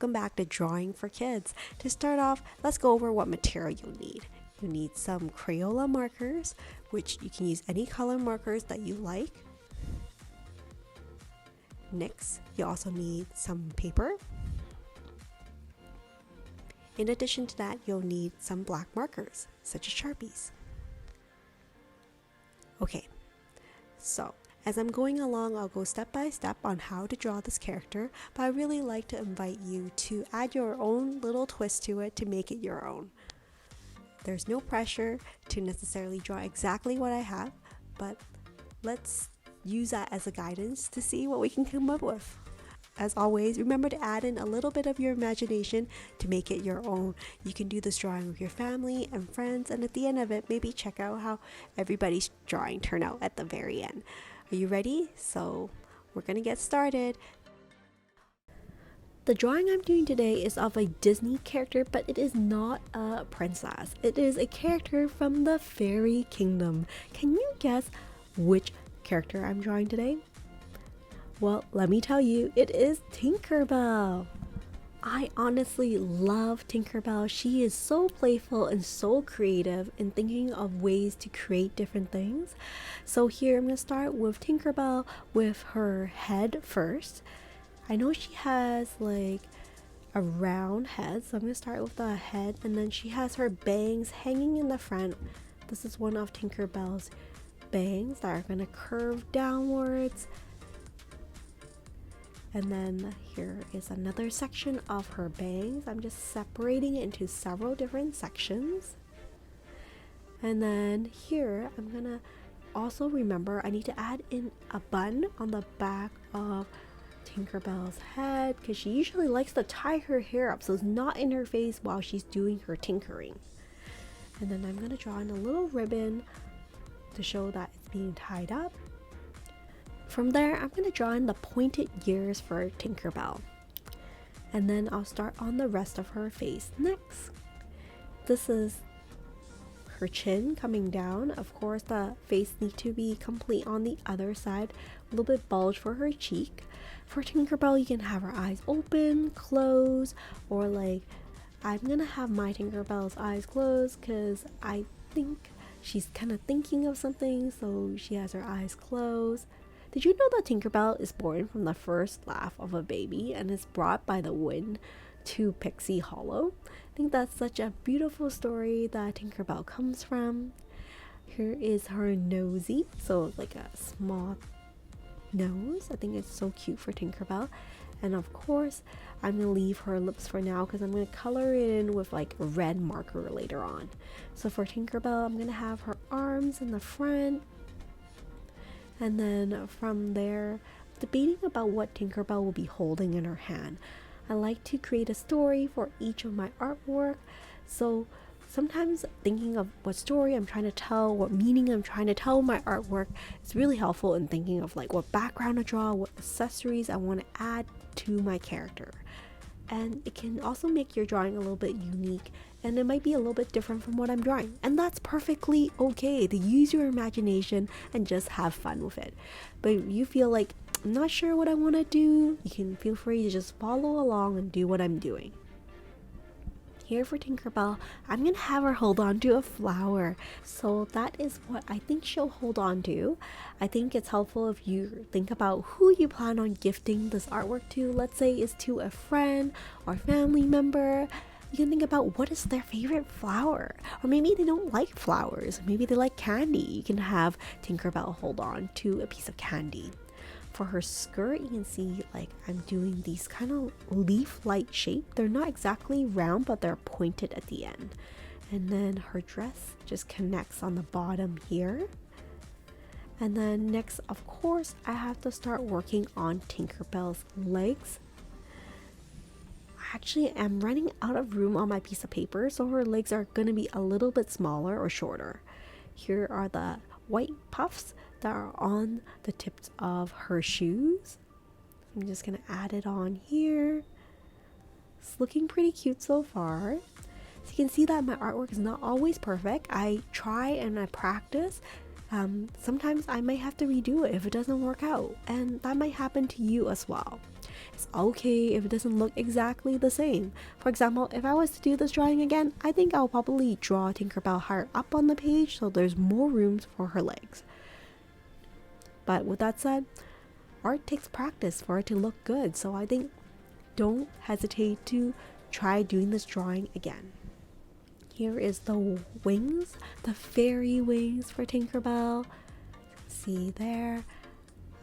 welcome back to Drawing for Kids. To start off, let's go over what material you'll need. You need some Crayola markers, which you can use any color markers that you like. Next, you also need some paper. In addition to that, you'll need some black markers, such as Sharpies. Okay, so as I'm going along, I'll go step by step on how to draw this character, but I really like to invite you to add your own little twist to it to make it your own. There's no pressure to necessarily draw exactly what I have, but let's use that as a guidance to see what we can come up with. As always, remember to add in a little bit of your imagination to make it your own. You can do this drawing with your family and friends, and at the end of it, maybe check out how everybody's drawing turned out at the very end. Are you ready? So we're gonna get started. The drawing I'm doing today is of a Disney character, but it is not a princess. It is a character from the fairy kingdom. Can you guess which character I'm drawing today? Well, let me tell you, it is Tinkerbell. I honestly love Tinkerbell. She is so playful and so creative in thinking of ways to create different things. So here I'm going to start with Tinkerbell with her head first. I know she has like a round head, so I'm going to start with the head, and then she has her bangs hanging in the front. This is one of Tinkerbell's bangs that are going to curve downwards. And then here is another section of her bangs. I'm just separating it into several different sections. And then here, I'm gonna also remember I need to add in a bun on the back of Tinkerbell's head, because she usually likes to tie her hair up so it's not in her face while she's doing her tinkering. And then I'm gonna draw in a little ribbon to show that it's being tied up. From there, I'm going to draw in the pointed ears for Tinkerbell. And then I'll start on the rest of her face next. This is her chin coming down. Of course, the face needs to be complete on the other side. A little bit bulge for her cheek. For Tinkerbell, you can have her eyes open, close, or like, I'm going to have my Tinkerbell's eyes closed because I think she's kind of thinking of something, so she has her eyes closed. Did you know that Tinkerbell is born from the first laugh of a baby and is brought by the wind to Pixie Hollow? I think that's such a beautiful story that Tinkerbell comes from. Here is her nosy, so like a small nose. I think it's so cute for Tinkerbell. And of course, I'm going to leave her lips for now because I'm going to color it in with like a red marker later on. So for Tinkerbell, I'm going to have her arms in the front. And then from there, debating about what Tinkerbell will be holding in her hand. I like to create a story for each of my artwork. So sometimes thinking of what story I'm trying to tell, what meaning I'm trying to tell my artwork is really helpful in thinking of like what background to draw, what accessories I want to add to my character. And it can also make your drawing a little bit unique, and it might be a little bit different from what I'm drawing, and that's perfectly okay to use your imagination and just have fun with it. But if you feel like I'm not sure what I want to do, you can feel free to just follow along and do what I'm doing. Here for Tinkerbell, I'm gonna have her hold on to a flower. So that is what I think she'll hold on to. I think it's helpful if you think about who you plan on gifting this artwork to. Let's say it's to a friend or family member. You can think about what is their favorite flower, or maybe they don't like flowers, maybe they like candy. You can have Tinkerbell hold on to a piece of candy. For her skirt, you can see like I'm doing these kind of leaf-like shape. They're not exactly round, but they're pointed at the end. And then her dress just connects on the bottom here. And then next, of course, I have to start working on Tinkerbell's legs. Actually, I'm running out of room on my piece of paper, so her legs are going to be a little bit smaller or shorter. Here are the white puffs that are on the tips of her shoes. I'm just going to add it on here. It's looking pretty cute so far. So you can see that my artwork is not always perfect. I try and I practice. Sometimes I might have to redo it if it doesn't work out, and that might happen to you as well. It's okay if it doesn't look exactly the same. For example, if I was to do this drawing again, I think I'll probably draw Tinkerbell higher up on the page so there's more rooms for her legs. But with that said, art takes practice for it to look good, so I think don't hesitate to try doing this drawing again. Here is the wings, the fairy wings for Tinkerbell. See there.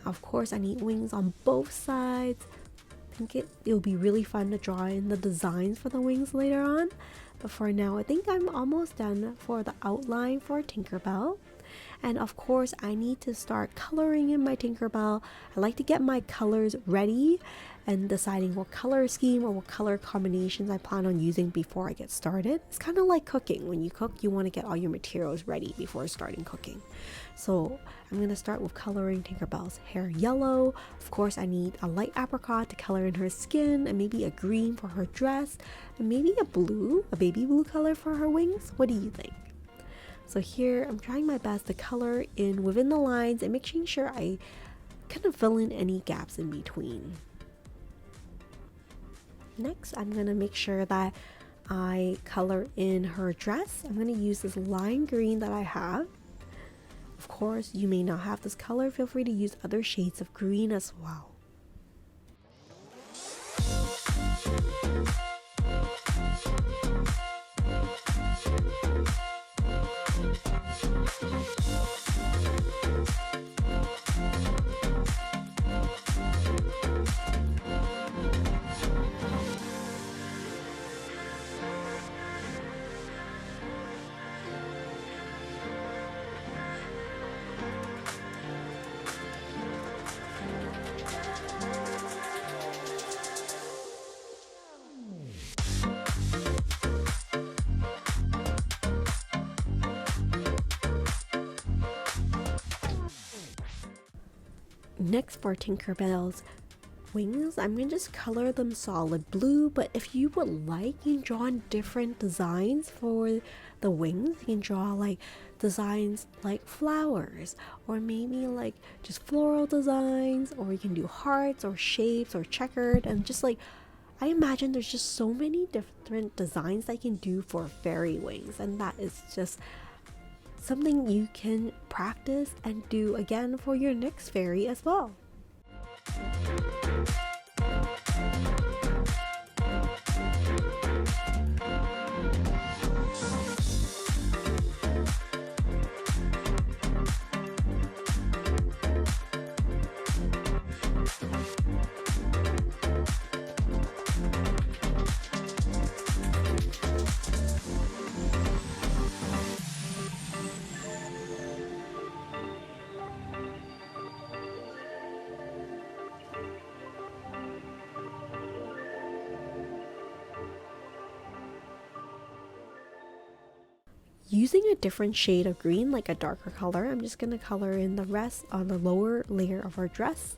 Of course, I need wings on both sides. I think it'll be really fun to draw in the designs for the wings later on. But for now, I think I'm almost done for the outline for Tinkerbell. And of course, I need to start coloring in my Tinkerbell. I like to get my colors ready and deciding what color scheme or what color combinations I plan on using before I get started. It's kind of like cooking. When you cook, you want to get all your materials ready before starting cooking. So I'm going to start with coloring Tinkerbell's hair yellow. Of course, I need a light apricot to color in her skin, and maybe a green for her dress, and maybe a blue, a baby blue color for her wings. What do you think? So here I'm trying my best to color in within the lines and making sure I kind of fill in any gaps in between. Next, I'm going to make sure that I color in her dress. I'm going to use this lime green that I have. Of course, you may not have this color. Feel free to use other shades of green as well. Next, for Tinkerbell's wings, I'm going to just color them solid blue, but if you would like, you can draw in different designs for the wings. You can draw like designs like flowers, or maybe like just floral designs, or you can do hearts or shapes or checkered, and just like I imagine there's just so many different designs that you can do for fairy wings, and that is just something you can practice and do again for your next fairy as well. Using a different shade of green, like a darker color, I'm just going to color in the rest on the lower layer of our dress.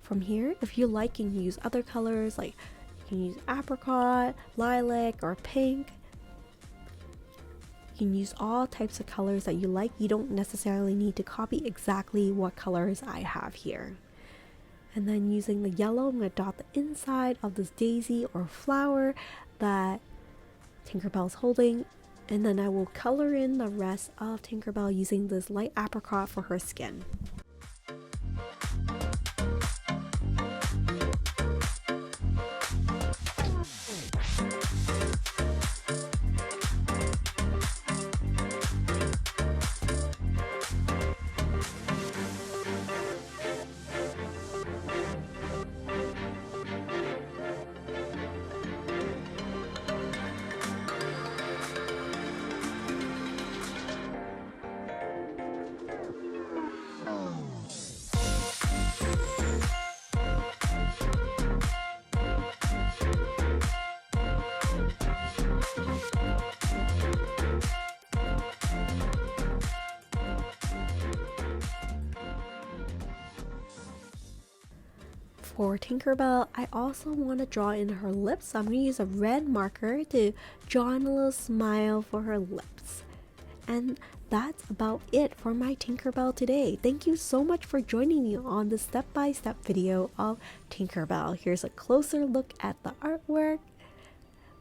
From here, if you like, you can use other colors, like you can use apricot, lilac, or pink. You can use all types of colors that you like. You don't necessarily need to copy exactly what colors I have here. And then using the yellow, I'm going to dot the inside of this daisy or flower that Tinkerbell's holding. And then I will color in the rest of Tinkerbell using this light apricot for her skin. For Tinkerbell, I also want to draw in her lips, so I'm going to use a red marker to draw in a little smile for her lips. And that's about it for my Tinkerbell today. Thank you so much for joining me on the step-by-step video of Tinkerbell. Here's a closer look at the artwork.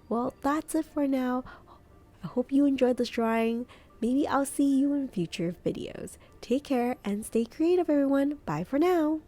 Well, that's it for now. I hope you enjoyed this drawing. Maybe I'll see you in future videos. Take care and stay creative, everyone. Bye for now.